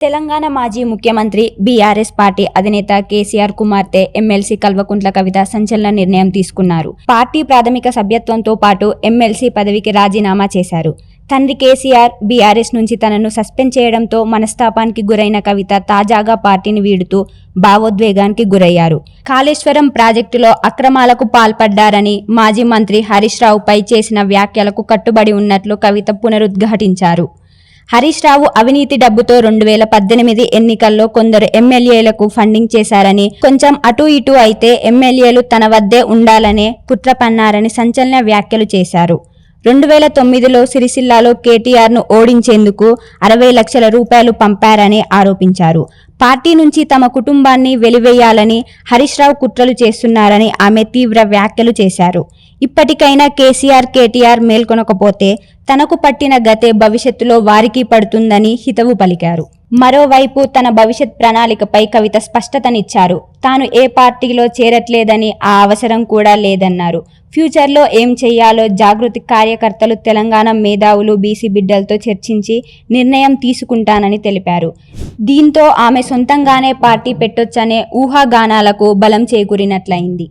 తెలంగాణ మాజీ ముఖ్యమంత్రి BRS party అధినేత కేసీఆర్ కుమార్తె ఎమ్మెల్సీ కల్వకుంట్ల కవిత సంచలన నిర్ణయం తీసుకున్నారు. పార్టీ ప్రాథమిక సభ్యత్వంతో పాటు ఎమ్మెల్సీ పదవికి రాజీనామా చేశారు. తండ్రి కేసీఆర్ బీఆర్ఎస్ నుంచి తనను సస్పెండ్ చేయడంతో మనస్తాపానికి గురైన కవిత తాజాగా పార్టీని వీడుతూ భావోద్వేగానికి గురయ్యారు. కాళేశ్వరం ప్రాజెక్టులో అక్రమాలకు పాల్పడ్డారని మాజీ మంత్రి హరీష్ రావుపై చేసిన వ్యాఖ్యలకు కట్టుబడి ఉన్నట్లు కవిత పునరుద్ఘాటించారు. హరీష్ రావు అవినీతి డబ్బుతో 2018 ఎన్నికల్లో కొందరు ఎమ్మెల్యేలకు ఫండింగ్ చేశారని, కొంచెం అటు ఇటు అయితే ఎమ్మెల్యేలు తన వద్దే ఉండాలనే కుట్ర పన్నారని సంచలన వ్యాఖ్యలు చేశారు. 2009లో సిరిసిల్లాలో కేటీఆర్ను ఓడించేందుకు 60 లక్షల రూపాయలు పంపారని ఆరోపించారు. పార్టీ నుంచి తమ కుటుంబాన్ని వెలివేయాలని హరీష్ రావు కుట్రలు చేస్తున్నారని ఆమె తీవ్ర వ్యాఖ్యలు చేశారు. ఇప్పటికైనా కేటీఆర్ మేల్కొనకపోతే తనకు పట్టిన గతే భవిష్యత్తులో వారికి పడుతుందని హితవు పలికారు. మరోవైపు తన భవిష్యత్ ప్రణాళికపై కవిత స్పష్టతనిచ్చారు. తాను ఏ పార్టీలో చేరట్లేదని, ఆ అవసరం కూడా లేదన్నారు. ఫ్యూచర్లో ఏం చేయాలో జాగృతి కార్యకర్తలు, తెలంగాణ మేధావులు, బీసీ బిడ్డలతో చర్చించి నిర్ణయం తీసుకుంటానని తెలిపారు. దీంతో ఆమె సొంతంగానే పార్టీ పెట్టొచ్చనే ఊహాగానాలకు బలం చేకూరినట్లయింది.